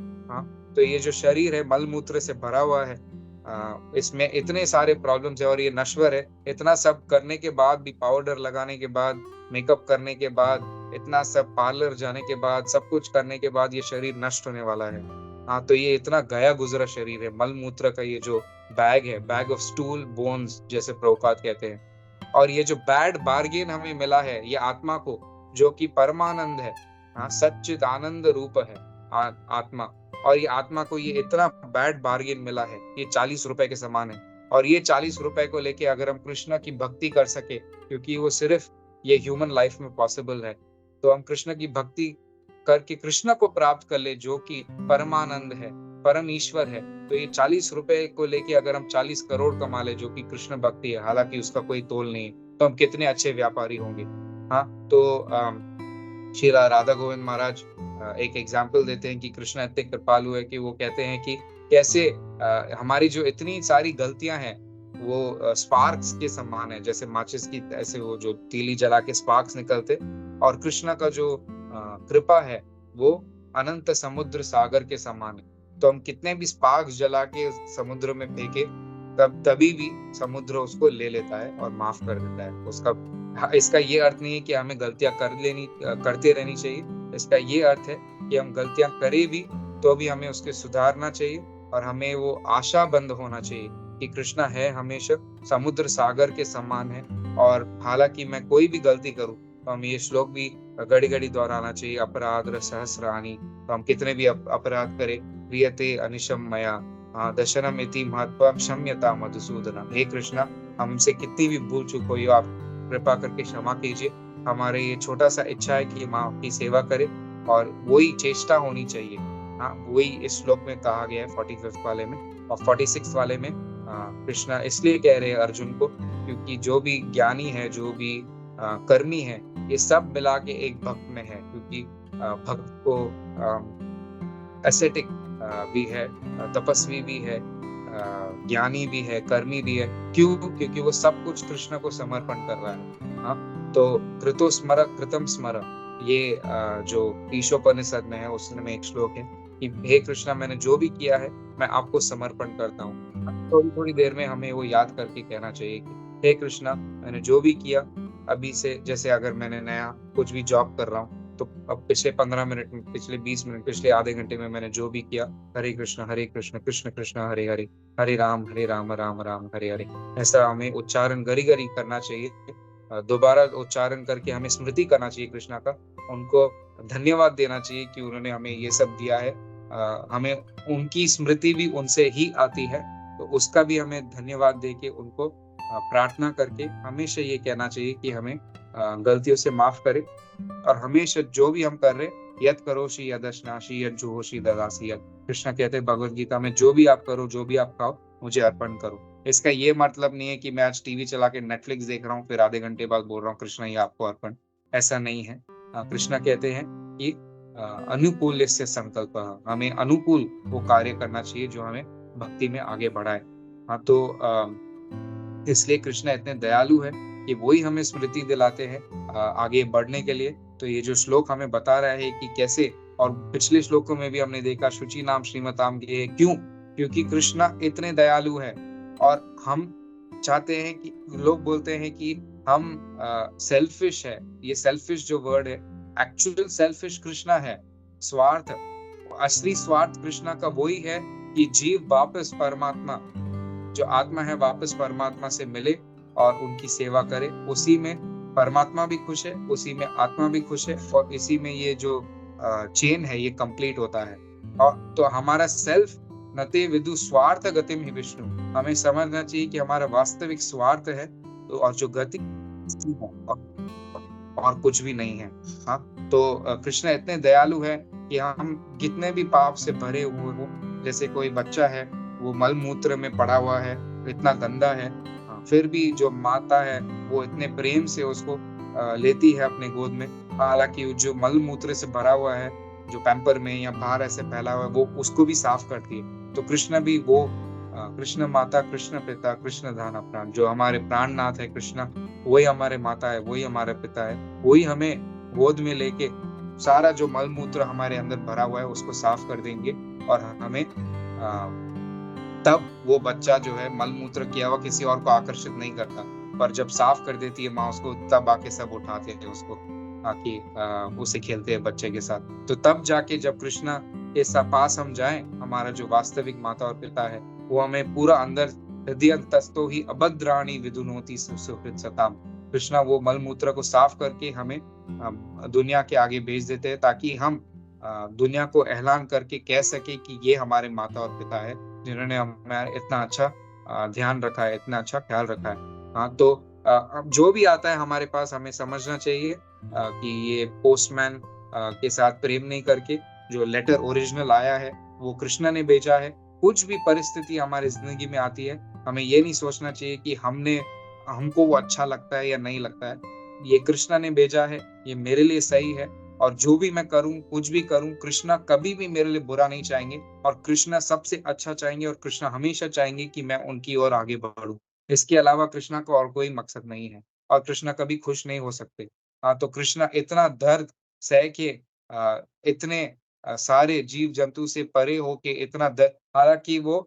तो ये जो शरीर है मल मूत्र से भरा हुआ है, इसमें इतने सारे प्रॉब्लम्स है और ये नश्वर है। इतना सब करने के बाद भी, पाउडर लगाने के बाद, मेकअप करने के बाद, इतना सब पार्लर जाने के बाद, सब कुछ करने के बाद ये शरीर नष्ट होने वाला है। तो ये इतना गया गुजरा शरीर है, मल मूत्र का ये जो बैग है, बैग ऑफ स्टूल बोन्स जैसे प्रभुपाद कहते हैं। और ये जो बैड बार्गेन हमें मिला है, ये आत्मा को, जो कि परमानंद है, सच्चिद आनंद रूप है आत्मा, और ये आत्मा को ये इतना बैड बार्गेन मिला है, ये 40 रुपए के समान है। और ये 40 रुपए को लेके अगर हम कृष्ण की भक्ति कर सके, क्योंकि वो सिर्फ ये ह्यूमन लाइफ में पॉसिबल है, तो हम कृष्ण की भक्ति करके कृष्ण को प्राप्त कर ले, जो कि परमानंद है, परम ईश्वर है। तो ये 40 रुपए को लेके अगर हम 40 करोड़ कमा ले, जो कि कृष्ण भक्ति है, हालांकि उसका कोई तोल नहीं, तो हम कितने अच्छे व्यापारी होंगे। तो श्री राधा गोविंद महाराज एक एग्जाम्पल देते हैं कि कृष्ण इतने कृपालु है कि वो कहते हैं कि कैसे हमारी जो इतनी सारी गलतियां हैं वो स्पार्क्स के समान है, जैसे माचिस की, ऐसे वो जो तीली जला के स्पार्क्स निकलते, और कृष्ण का जो कृपा है वो अनंत समुद्र सागर के समान है। तो हम कितने भी स्पार्क्स जला के समुद्र में फेंके, तभी भी समुद्र उसको ले लेता है और माफ कर देता है उसका। इसका ये अर्थ नहीं है कि हमें गलतियां करते रहनी चाहिए। इसका ये अर्थ है कि हम गलतियां करें भी तो भी हमें उसके सुधारना चाहिए, और हमें वो आशा बंद होना चाहिए कि कृष्णा है हमेशा समुद्र सागर के समान है। और हालांकि मैं कोई भी गलती करूं तो हमें ये श्लोक भी घड़ी घड़ी दोहराना चाहिए, अपराध सहस्राणि। तो हम कितने भी अपराध करें, प्रियते अनिशम मया दशनम इति महत्व क्षम्यता मधुसूदना। हे कृष्णा, हमसे कितनी भी भूल चूक हुई हो, आप कृपा करके क्षमा कीजिए। हमारे ये छोटा सा इच्छा है कि माँ की सेवा करे, और वही चेष्टा होनी चाहिए। वही इस श्लोक में कहा गया है 45 वाले में। और 46 वाले में कृष्णा इसलिए कह रहे हैं अर्जुन को, क्योंकि जो भी ज्ञानी है, जो भी कर्मी है, ये सब मिला के एक भक्त में है। क्योंकि भक्त को एसेटिक भी है, तपस्वी भी है, ज्ञानी भी है, कर्मी भी है। क्यों? क्योंकि वो सब कुछ कृष्ण को समर्पण कर रहा है। तो कृतो स्मर कृतम स्मर, ये जो ईशोपनिषद में है उसमें एक श्लोक है कि हे कृष्णा, मैंने जो भी किया है मैं आपको समर्पण करता हूँ। थोड़ी थोड़ी देर में हमें वो याद करके कहना चाहिए कि हे कृष्णा, मैंने जो भी किया, अभी से, जैसे अगर मैंने नया कुछ भी जॉब कर रहा हूँ तो अब पिछले 15 मिनट में, पिछले 20 मिनट, पिछले आधे घंटे में मैंने जो भी किया, हरे कृष्ण कृष्ण कृष्ण हरे हरे, हरे राम राम राम हरे हरे, ऐसा हमें उच्चारण गरी गरी करना चाहिए। दोबारा उच्चारण करके हमें स्मृति करना चाहिए कृष्णा का, उनको धन्यवाद देना चाहिए कि उन्होंने हमें ये सब दिया है। हमें उनकी स्मृति भी उनसे ही आती है, तो उसका भी हमें धन्यवाद दे के उनको प्रार्थना करके हमेशा ये कहना चाहिए कि हमें गलतियों से माफ करे, और हमेशा जो भी हम कर रहे, यत करोषि यदश्नासि यत जुहोषि ददासि यत, कृष्ण कहते हैं भगवत गीता में, जो भी आप करो, जो भी आप खाओ, मुझे अर्पण करो। इसका ये मतलब नहीं है कि मैं आज टीवी चला के नेटफ्लिक्स देख रहा हूँ, फिर आधे घंटे बाद बोल रहा हूँ कृष्ण ये आपको अर्पण, ऐसा नहीं है। कृष्ण कहते हैं कि अनुकूल से संकल्प, हमें अनुकूल वो कार्य करना चाहिए जो हमें भक्ति में आगे बढ़ाए। हाँ, तो इसलिए कृष्ण इतने दयालु है कि वही हमें स्मृति दिलाते हैं आगे बढ़ने के लिए। तो ये जो श्लोक हमें बता रहा है कि कैसे, और पिछले श्लोकों में भी हमने देखा शुचि नाम श्रीमताम के, क्यों? क्योंकि कृष्ण इतने दयालु है, और हम चाहते हैं कि, लोग बोलते हैं कि हम सेल्फिश है, ये सेल्फिश जो वर्ड है, एक्चुअल सेल्फिश कृष्णा है, स्वार्थ, असली स्वार्थ कृष्णा का वही है कि जीव वापस परमात्मा, जो आत्मा है वापस परमात्मा से मिले और उनकी सेवा करे, उसी में परमात्मा भी खुश है, उसी में आत्मा भी खुश है, और इसी में ये जो चेन है ये कंप्लीट होता है। और तो हमारा सेल्फ नते विदु स्वार्थ गतिम ही विष्णु, हमें समझना चाहिए कि हमारा वास्तविक स्वार्थ है, तो और जो गति और कुछ भी नहीं है। हाँ, तो कृष्ण इतने दयालु है कि हम कितने भी पाप से भरे हुए हो, जैसे कोई बच्चा है वो मल मूत्र में पड़ा हुआ है, इतना गंदा है, फिर भी जो माता है वो इतने प्रेम से उसको लेती है अपने गोद में, हालांकि जो मल मूत्र से भरा हुआ है, जो पैम्पर में या बाहर ऐसे फैला हुआ है, वो उसको भी साफ करती है। तो कृष्ण भी वो कृष्ण माता, कृष्ण पिता, कृष्ण धाना प्राण, जो हमारे प्राणनाथ है कृष्ण, वही हमारे माता है, वही हमारे पिता है, वही हमें गोद में लेके सारा जो मल मूत्र हमारे अंदर भरा हुआ है उसको साफ कर देंगे, और हमें तब वो बच्चा जो है मल मूत्र किया हुआ किसी और को आकर्षित नहीं करता, पर जब साफ कर देती है माँ उसको, तब आके सब उठाते हैं उसको, आके उसे खेलते हैं बच्चे के साथ। तो तब जाके जब कृष्णा के पास हम जाएं, हमारा जो वास्तविक माता और पिता है वो हमें पूरा अंदर हृदय तस्तो ही अभद्राणी विदुनोति सुहृद सताम, कृष्णा वो मल मूत्र को साफ करके हमें दुनिया के आगे भेज देते हैं, ताकि हम दुनिया को ऐलान करके कह सके कि ये हमारे माता और पिता है, जिन्होंने हमें इतना अच्छा ध्यान रखा है, इतना अच्छा ख्याल रखा है। हाँ, तो अब जो भी आता है हमारे पास, हमें समझना चाहिए कि ये पोस्टमैन के साथ प्रेम नहीं करके, जो लेटर ओरिजिनल आया है वो कृष्ण ने भेजा है। कुछ भी परिस्थिति हमारी जिंदगी में आती है, हमें ये नहीं सोचना चाहिए कि हमको वो अच्छा लगता है या नहीं लगता है, ये कृष्ण ने भेजा है, ये मेरे लिए सही है, और जो भी मैं करूं, कुछ भी करूं, कृष्णा कभी भी मेरे लिए बुरा नहीं चाहेंगे, और कृष्णा सबसे अच्छा चाहेंगे, और कृष्णा हमेशा चाहेंगे कि मैं उनकी ओर आगे बढ़ूं। इसके अलावा कृष्णा का और कोई मकसद नहीं है, और कृष्णा कभी खुश नहीं हो सकते। हाँ, तो कृष्णा इतना दर्द सह के इतने सारे जीव जंतु से परे होके इतना दर्द, हालांकि वो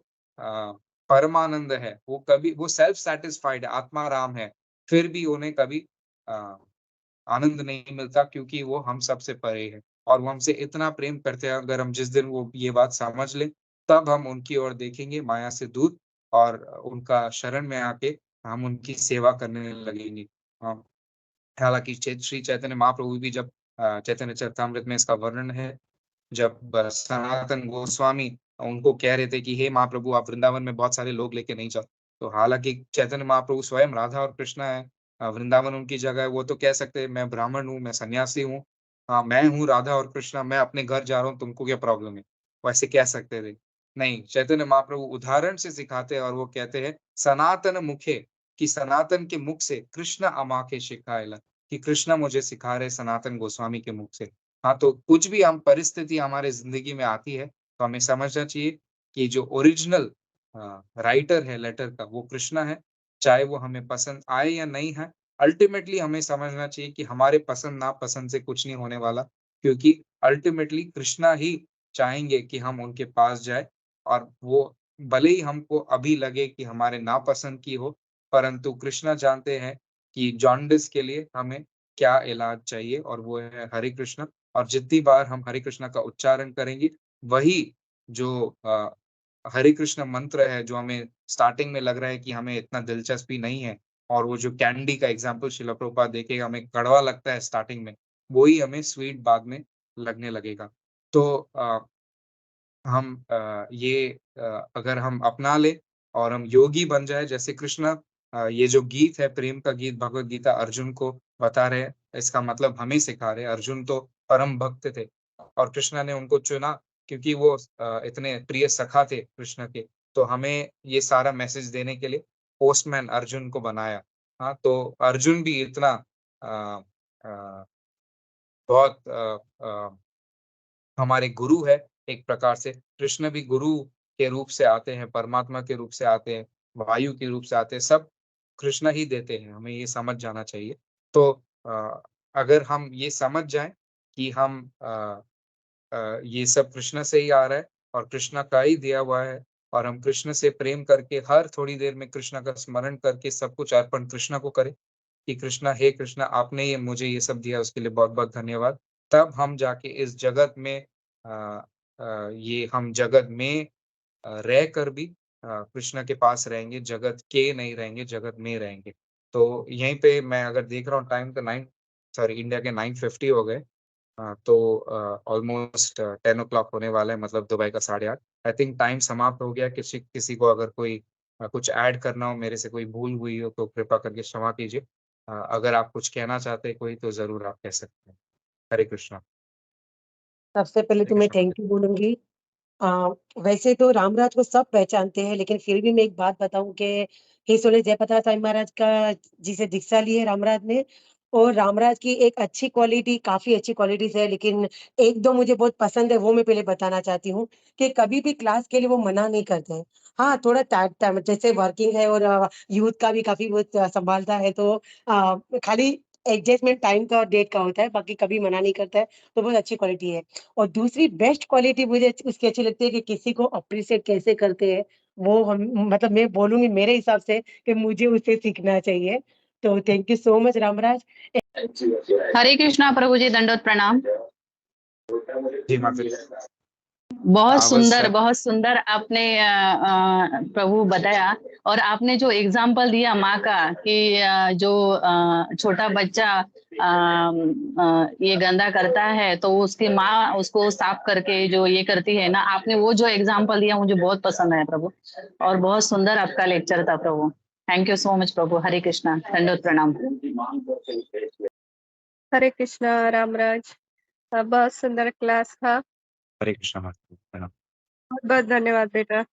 परमानंद है, वो कभी, वो सेल्फ सेटिस्फाइड आत्मा राम है, फिर भी उन्हें कभी आनंद नहीं मिलता, क्योंकि वो हम सबसे परे है, और वो हमसे इतना प्रेम करते हैं। अगर हम जिस दिन वो ये बात समझ लें, तब हम उनकी ओर देखेंगे माया से दूर, और उनका शरण में आके हम उनकी सेवा करने लगेंगे। हालांकि श्री चैतन्य महाप्रभु भी जब चैतन्य चरितामृत में इसका वर्णन है, जब सनातन गोस्वामी उनको कह रहे थे कि हे महाप्रभु, आप वृंदावन में बहुत सारे लोग लेके नहीं जाओ, तो हालांकि चैतन्य महाप्रभु स्वयं राधा और कृष्ण है, वृंदावन उनकी जगह है, वो तो कह सकते हैं मैं ब्राह्मण हूँ, मैं सन्यासी हूँ, हाँ मैं हूँ राधा और कृष्ण, मैं अपने घर जा रहा हूँ, तुमको क्या प्रॉब्लम है, वैसे कह सकते थे। नहीं, चैतन्य महाप्रभु उदाहरण से सिखाते हैं, और वो कहते हैं सनातन मुखे, कि सनातन के मुख से कृष्ण अमाखे शिखायला, कि कृष्ण मुझे सिखा रहे सनातन गोस्वामी के मुख से। हाँ, तो कुछ भी हम परिस्थिति हमारे ज़िंदगी में आती है, तो हमें समझना चाहिए कि जो ओरिजिनल राइटर है लेटर का, वो कृष्णा है। चाहे वो हमें पसंद आए या नहीं है, अल्टीमेटली हमें समझना चाहिए कि हमारे पसंद-नापसंद से कुछ नहीं होने वाला, क्योंकि अल्टीमेटली कृष्णा ही चाहेंगे कि हम उनके पास जाएँ, और वो भले ही हमको अभी लगे कि हमारे नापसंद की हो, परंतु कृष्णा जानते हैं कि जॉन्डिस के लिए हमें क्या इलाज चाहिए, और वो है हरे कृष्णा। और जितनी बार हम हरे कृष्णा का उच्चारण करेंगे, वही जो हरे कृष्ण मंत्र है, जो हमें स्टार्टिंग में लग रहा है कि हमें इतना दिलचस्पी नहीं है, और वो जो कैंडी का एग्ज़ाम्पल श्रील प्रभुपाद देके हमें कड़वा लगता है स्टार्टिंग में, वो ही हमें स्वीट बाद में लगने लगेगा। तो ये अगर हम अपना लें और हम योगी बन जाएँ जैसे कृष्ण, ये जो गीत है, प्रेम का गीत भगवद गीता अर्जुन को बता रहे हैं, इसका मतलब हमें सिखा रहे हैं। अर्जुन तो परम भक्त थे और कृष्ण ने उनको चुना क्योंकि वो इतने प्रिय सखा थे कृष्ण के। तो हमें ये सारा मैसेज देने के लिए पोस्टमैन अर्जुन को बनाया। हाँ, तो अर्जुन भी इतना अ अ, बहुत हमारे गुरु है एक प्रकार से। कृष्ण भी गुरु के रूप से आते हैं, परमात्मा के रूप से आते हैं, वायु के रूप से आते हैं, सब कृष्ण ही देते हैं, हमें ये समझ जाना चाहिए। तो अगर हम ये समझ जाएँ कि ये सब कृष्ण से ही आ रहा है और कृष्ण का ही दिया हुआ है, और हम कृष्ण से प्रेम करके हर थोड़ी देर में कृष्ण का स्मरण करके सब कुछ अर्पण कृष्ण को करें, कि कृष्णा, हे कृष्णा, आपने ये मुझे ये सब दिया, उसके लिए बहुत-बहुत धन्यवाद। तब हम जाके इस जगत में ये हम जगत में रहकर भी कृष्ण के पास रहेंगे, जगत के नहीं रहेंगे, जगत में रहेंगे। तो यहीं पे मैं अगर देख रहा हूँ टाइम, तो 9 सॉरी इंडिया के 9:50 हो गए। तो ऑलमोस्ट 10 ओ क्लॉक होने वाला है, मतलब दुबई का 8:30। आई थिंक टाइम समाप्त हो गया। किसी किसी को अगर कोई कुछ ऐड करना हो, मेरे से कोई भूल हुई हो, तो कृपा करके क्षमा कीजिए। अगर आप कुछ कहना चाहते हैं कोई, तो ज़रूर आप कह सकते हैं। हरे कृष्णा। सबसे पहले हरे तो मैं कृष्णा। थैंक यू बोलूँगी। अ, वैसे तो रामराज को सब पहचानते हैं, लेकिन फिर भी मैं एक बात बताऊँ कि हे सोले जयप्रकाश साईं महाराज का जिसे दीक्षा ली है रामराज ने, और रामराज की एक अच्छी क्वालिटी, काफ़ी अच्छी क्वालिटीज़ है, लेकिन 1-2 मुझे बहुत पसंद है, वो मैं पहले बताना चाहती हूँ कि कभी भी क्लास के लिए वो मना नहीं करते हैं। हाँ, थोड़ा टाइम टाइम जैसे वर्किंग है और यूथ का भी काफ़ी बहुत सँभालता है, तो खाली एडजस्टमेंट टाइम का और डेट का होता है, बाकी कभी मना नहीं करता है, तो बहुत अच्छी क्वालिटी है। और दूसरी बेस्ट क्वालिटी मुझे उसकी अच्छी लगती है कि किसी को एप्रिशिएट कैसे करते हैं, वो हम मतलब मैं बोलूँगी मेरे हिसाब से कि मुझे उससे सीखना चाहिए। तो thank you so much Ramraj. Hare Krishna प्रभु जी, दंडवत प्रणाम। जी, माताजी। आई वाज़ बहुत सुंदर आपने प्रभु बताया, और आपने जो एग्जाम्पल दिया माँ का कि जो छोटा बच्चा ये गंदा करता है तो उसकी माँ उसको साफ करके जो ये करती है ना, आपने वो जो एग्जाम्पल दिया मुझे बहुत पसंद आया प्रभु, और बहुत सुंदर आपका लेक्चर था प्रभु। थैंक यू सो मच प्रभु। हरे कृष्णा, दंडवत प्रणाम। हरे कृष्णा रामराज। बहुत सुंदर क्लास था। हरे कृष्णा माताजी। प्रणाम। बहुत बहुत धन्यवाद बेटा।